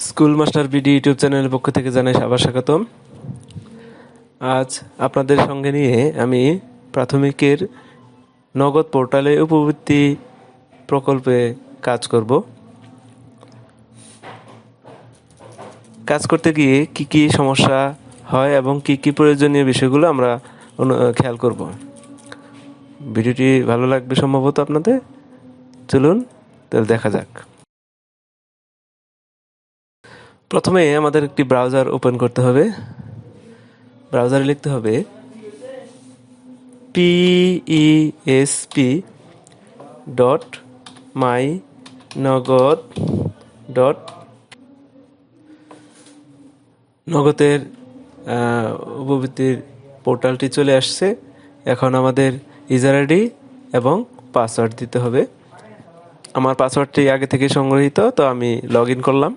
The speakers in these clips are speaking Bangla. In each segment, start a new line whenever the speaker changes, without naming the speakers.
স্কুল মাস্টার বিডি ইউটিউব চ্যানেলের পক্ষ থেকে জানাই আবার স্বাগতম। আজ আপনাদের সঙ্গে নিয়ে আমি প্রাথমিকের নগদ পোর্টালে উপবৃত্তি প্রকল্পে কাজ করব। কাজ করতে গিয়ে কি কি সমস্যা হয় এবং কি কি প্রয়োজনীয় বিষয়গুলো আমরা খেয়াল করব। ভিডিওটি ভালো লাগবে সম্ভবত আপনাদের। চলুন তাহলে দেখা যাক। প্রথমে আমাদের একটি ব্রাউজার ওপেন করতে হবে। ব্রাউজারে লিখতে হবে PESP.mynogod. নগদের উপবৃত্তির পোর্টালটি চলে আসছে। এখন আমাদের ইউজার আইডি এবং পাসওয়ার্ড দিতে হবে। আমার পাসওয়ার্ডটি আগে থেকে সংগ্রহীত, তো আমি লগ ইন করলাম।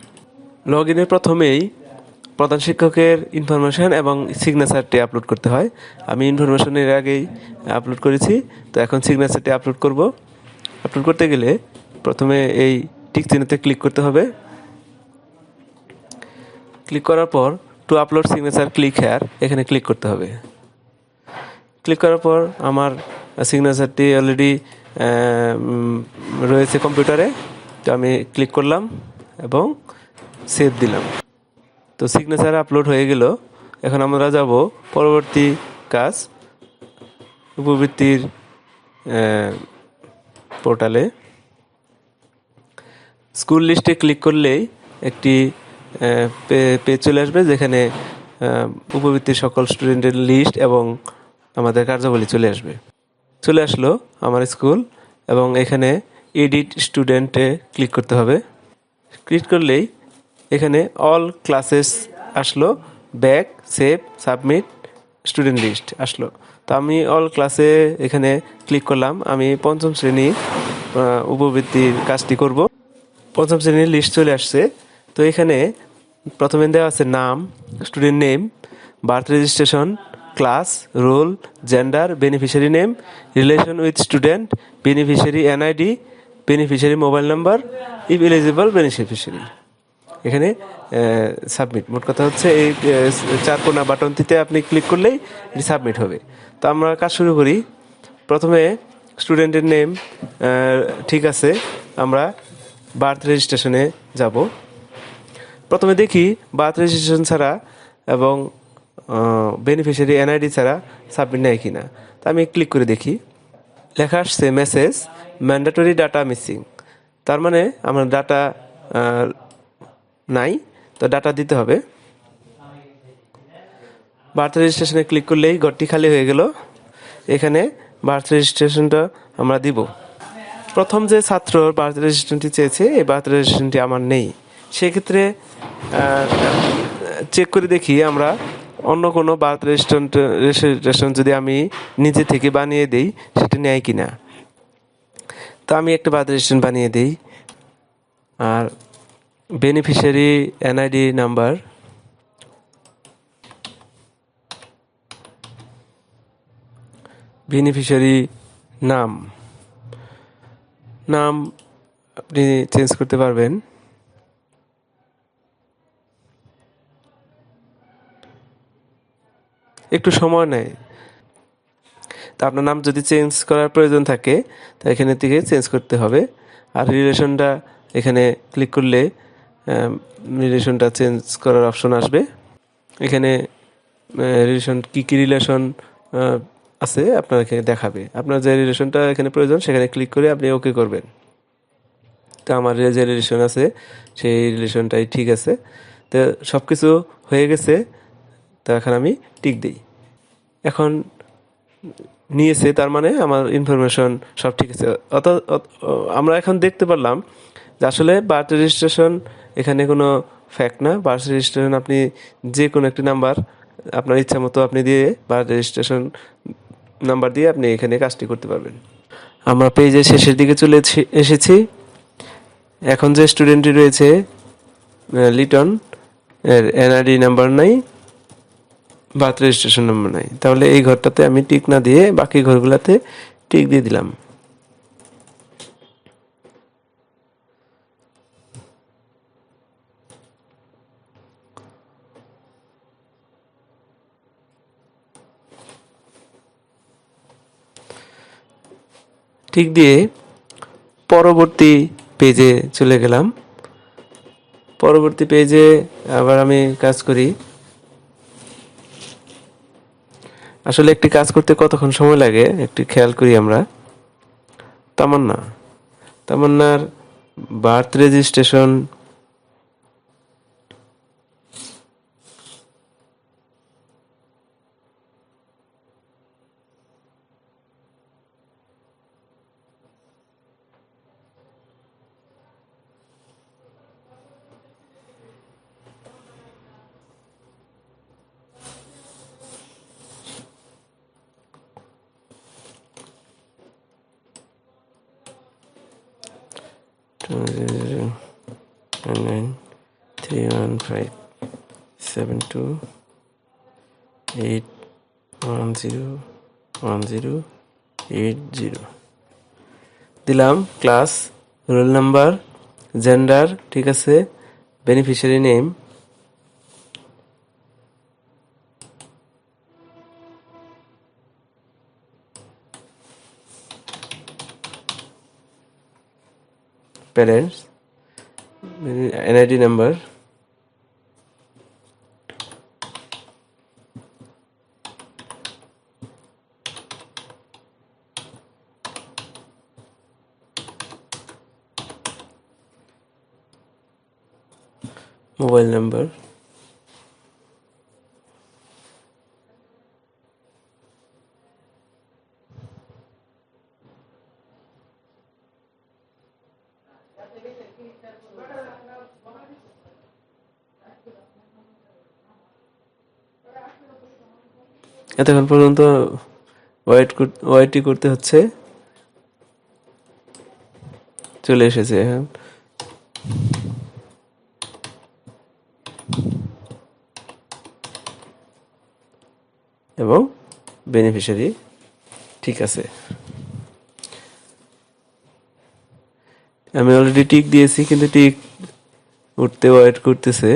লগ ইনের প্রথমেই প্রধান শিক্ষকের ইনফরমেশন এবং সিগনেচারটি আপলোড করতে হয়। আমি ইনফরমেশনের আগেই আপলোড করেছি, তো এখন সিগনেচারটি আপলোড করব। আপলোড করতে গেলে প্রথমে এই টিক চিহ্নতে ক্লিক করতে হবে। ক্লিক করার পর to upload signature click here এখানে ক্লিক করতে হবে। ক্লিক করার পর আমার সিগনেচারটি অলরেডি রয়েছে কম্পিউটারে, তো আমি ক্লিক করলাম এবং সেভ দিলাম। তো সিগনেচার আপলোড হয়ে গেল। এখন আমরা যাব পরবর্তী কাজ, উপবৃত্তির পোর্টালে। স্কুল লিস্টে ক্লিক করলেই একটি পেজ চলে আসবে, যেখানে উপবৃত্তির সকল স্টুডেন্টের লিস্ট এবং আমাদের কার্যাবলী চলে আসবে। চলে আসলো আমার স্কুল এবং এখানে এডিট স্টুডেন্টে ক্লিক করতে হবে। ক্লিক করলেই এখানে অল ক্লাসেস আসলো, back, save, submit, student list আসলো। তো আমি অল ক্লাসে এখানে ক্লিক করলাম। আমি পঞ্চম শ্রেণী উপবৃত্তির কাজটি করব। পঞ্চম শ্রেণীর লিস্ট চলে আসছে। তো এখানে প্রথমে দেওয়া আছে নাম, student name, birth registration, class, roll, gender, beneficiary name, relation with student, beneficiary NID, beneficiary mobile number, if eligible beneficiary. এখানে সাবমিট। মোট কথা হচ্ছে এই চার কোনা বাটনটিতে আপনি ক্লিক করলেই এটি সাবমিট হবে। তো আমরা কাজ শুরু করি। প্রথমে স্টুডেন্টের নেম ঠিক আছে, আমরা বার্থ রেজিস্ট্রেশনে যাব। প্রথমে দেখি বার্থ রেজিস্ট্রেশন ছাড়া এবং বেনিফিশিয়ারি এনআইডি ছাড়া সাবমিট নেয় কিনা। তো আমি ক্লিক করে দেখি, লেখা আসছে মেসেজ ম্যান্ডেটরি ডাটা মিসিং। তার মানে আমার ডাটা নাই, তো ডাটা দিতে হবে। বার্থ রেজিস্ট্রেশনে ক্লিক করলেই ঘরটি খালি হয়ে গেল। এখানে বার্থ রেজিস্ট্রেশনটা আমরা দিব। প্রথম যে ছাত্র বার্থ রেজিস্ট্রেশনটি চেয়েছে, এই বার্থ রেজিস্ট্রেশনটি আমার নেই। সেক্ষেত্রে চেক করে দেখি আমরা অন্য কোনো বার্থ রেজিস্ট্রেশন যদি আমি নিজে থেকে বানিয়ে দেই সেটা নেয় কিনা। তো আমি একটা বার্থ রেজিস্ট্রেশন বানিয়ে দিই। আর বেনিফিশিয়ারি এনআইডি নাম্বার, বেনিফিশিয়ারি নাম আপনি চেঞ্জ করতে পারবেন। একটু সময় নেয়। তা আপনার নাম যদি চেঞ্জ করার প্রয়োজন থাকে তা এখানে থেকে চেঞ্জ করতে হবে। আর রিলেশনটা এখানে ক্লিক করলে রিলেশনটা চেঞ্জ করার অপশন আসবে। এখানে রিলেশন কী রিলেশন আছে আপনার এখানে দেখাবে। আপনার যে রিলেশনটা এখানে প্রয়োজন সেখানে ক্লিক করে আপনি ওকে করবেন। তো আমার যে রিলেশন আছে সেই রিলেশনটাই ঠিক আছে। তো সব কিছু হয়ে গেছে। তো এখন আমি টিক দিই। এখন নিয়েছে, তার মানে আমার ইনফরমেশন সব ঠিক আছে। আমরা এখন দেখতে পারলাম যে আসলে বার্থ রেজিস্ট্রেশন এখানে কোনো ফ্যাক্ট না। বার্থ রেজিস্ট্রেশন আপনি যে কোনো একটি নাম্বার আপনার ইচ্ছা মতো আপনি দিয়ে বার্থ রেজিস্ট্রেশন নাম্বার দিয়ে আপনি এখানে কাজটি করতে পারবেন। আমরা পেজের শেষের দিকে চলে এসেছি। এখন যে স্টুডেন্টটি রয়েছে লিটন, এর এনআইডি নাম্বার নাই, বার্থ রেজিস্ট্রেশন নাম্বার নাই। তাহলে এই ঘরটাতে আমি টিক না দিয়ে বাকি ঘরগুলোতে টিক দিয়ে দিলাম। টিক দিয়ে পরবর্তী পেজে চলে গেলাম। পরবর্তী পেজে আবার আমি কাজ করি। আসলে একটি কাজ করতে কতক্ষণ সময় লাগে একটু খেয়াল করি আমরা। তামান্না, তামান্নার বার্থ রেজিস্ট্রেশন nine 31572 8101080 দিলাম। ক্লাস, রোল নাম্বার, জেন্ডার, ঠিক আছে, beneficiary name, parents, NID number, mobile number, এতক্ষণ পর্যন্ত ওয়েটই করতে হচ্ছে। চলে এসেছে এখন। এবং বেনিফিশিয়ারি ঠিক আছে। আমি অলরেডি টিক দিয়েছি, কিন্তু টিক উঠতে ওয়েট করতেছে।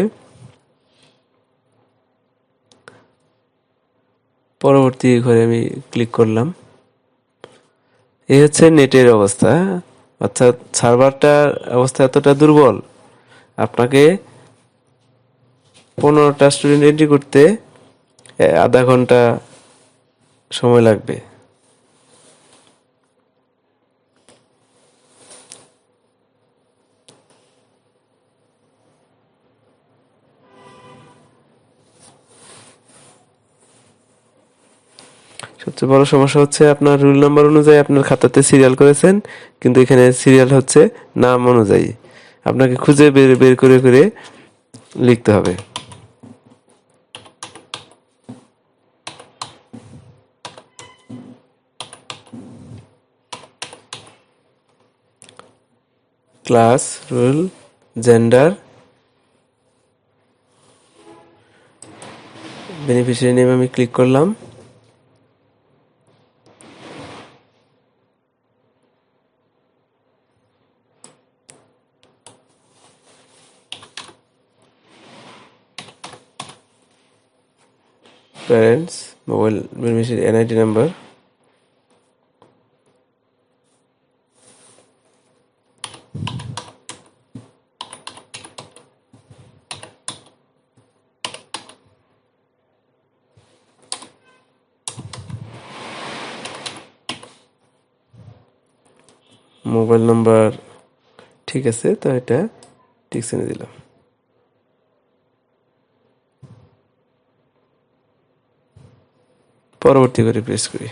পরবর্তী ঘরে আমি ক্লিক করলাম। এই হচ্ছে নেটের অবস্থা, অর্থাৎ সার্ভারটার অবস্থা এতটা দুর্বল, আপনাকে 15টা স্টুডেন্ট এন্ট্রি করতে আধা ঘন্টা সময় লাগবে। সবচেয়ে বড় সমস্যা হচ্ছে আপনার রুল নাম্বার অনুযায়ী আপনার খাতাতে সিরিয়াল করেছেন, কিন্তু এখানে সিরিয়াল হচ্ছে নাম অনুযায়ী। আপনাকে খুঁজে বের বের করে করে লিখতে হবে। Class, roll, gender, beneficiary name আমি ক্লিক করলাম। Parents, mobile, beneficiary NID number, mobile number ঠিক আছে, তো এটা টিক চিহ্ন দিলাম। পরবর্তী করে প্রেস করি।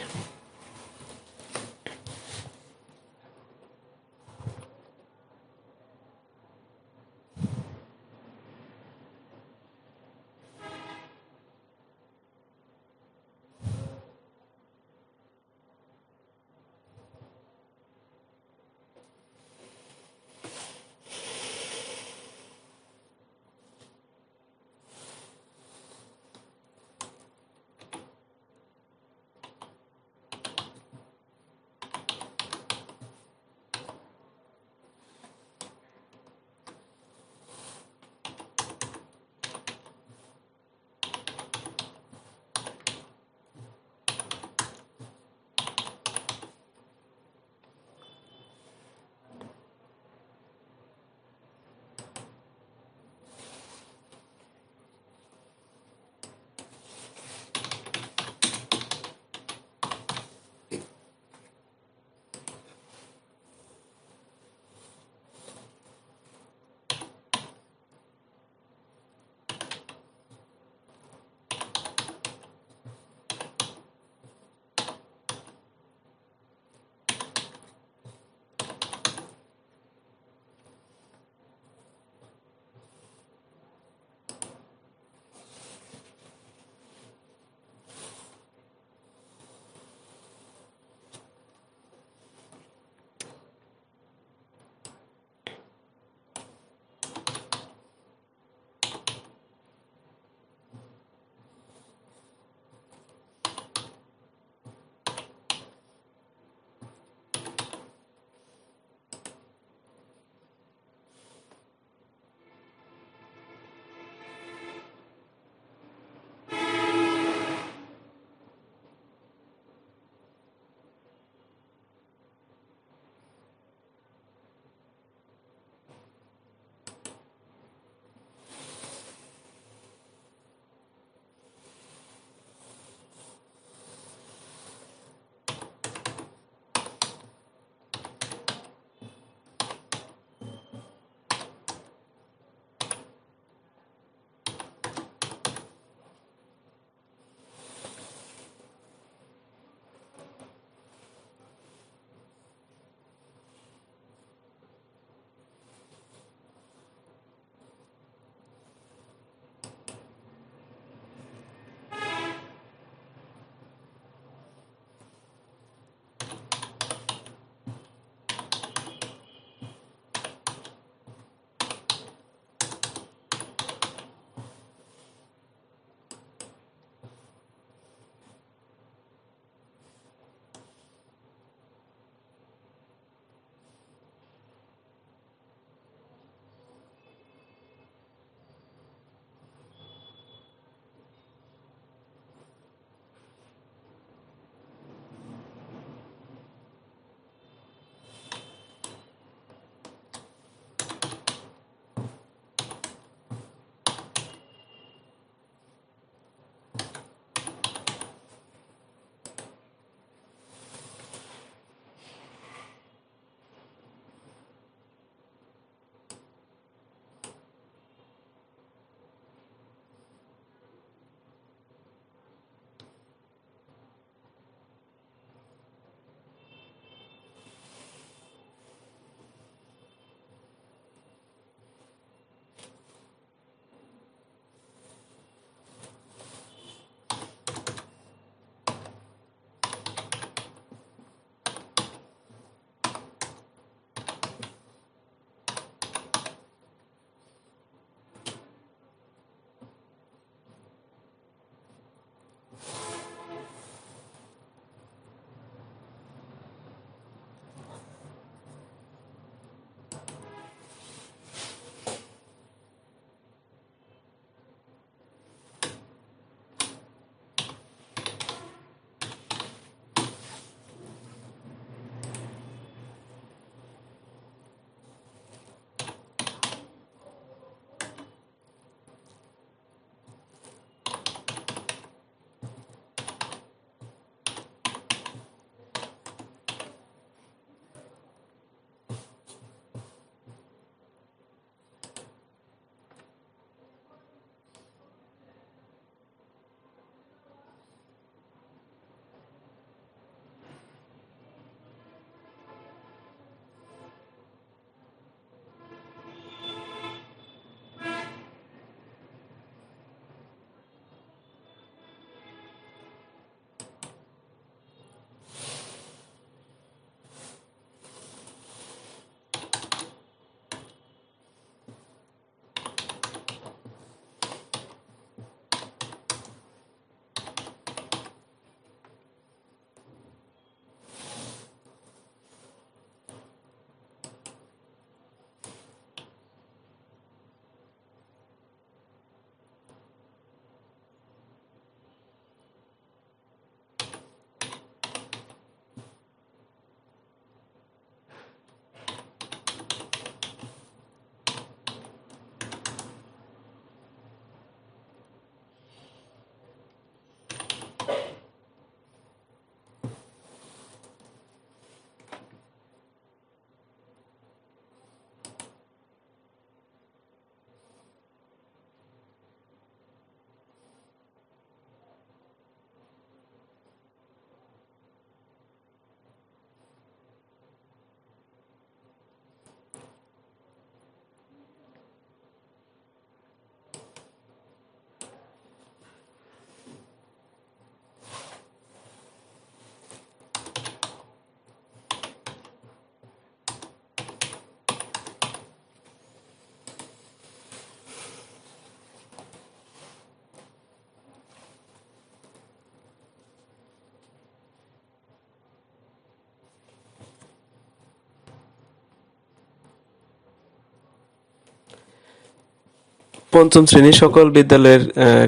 পঞ্চম শ্রেণীর সকল বিদ্যালয়ের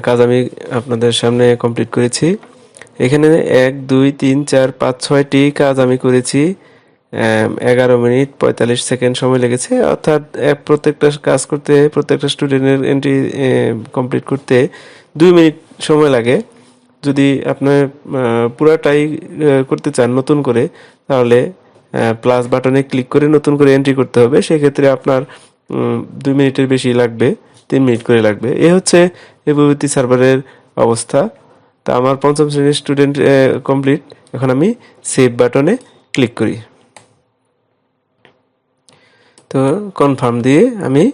কাজ আমি আপনাদের সামনে কমপ্লিট করেছি। এখানে 1 2 3 4 5 6টি কাজ আমি করেছি। 11 মিনিট 45 সেকেন্ড সময় লেগেছে, অর্থাৎ প্রত্যেকটা কাজ করতে, প্রত্যেকটা স্টুডেন্টের এন্ট্রি কমপ্লিট করতে 2 মিনিট সময় লাগে। যদি আপনি পুরাটাই করতে চান নতুন করে, তাহলে প্লাস বাটনে ক্লিক করে নতুন করে এন্ট্রি করতে হবে। সেক্ষেত্রে আপনার 2 মিনিটের বেশি লাগবে, 3 মিনিট করে লাগবে। এ হচ্ছে এবিভিপি সার্ভারের অবস্থা। তা আমার পঞ্চম শ্রেণীর স্টুডেন্ট কমপ্লিট। এখন আমি সেভ বাটনে ক্লিক করি। তো কনফার্ম দিয়ে আমি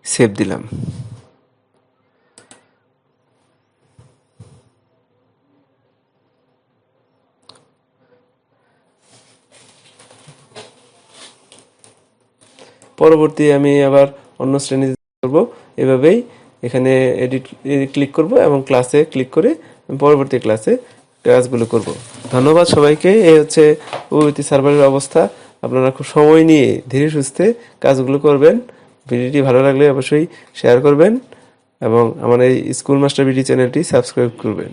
সেভ দিলাম। পরবর্তী আমি আবার অন্য শ্রেণী করব। এভাবেই এখানে এডিট ক্লিক করব এবং ক্লাসে ক্লিক করে পরবর্তী ক্লাসে কাজগুলো করব। ধন্যবাদ সবাইকে। এই হচ্ছে ওবিপি সার্ভারের অবস্থা। আপনারা খুব সময় নিয়ে ধীরে সুস্থে কাজগুলো করবেন। ভিডিওটি ভালো লাগলে অবশ্যই শেয়ার করবেন এবং আমার এই স্কুল মাস্টার বিডি চ্যানেলটি সাবস্ক্রাইব করবেন।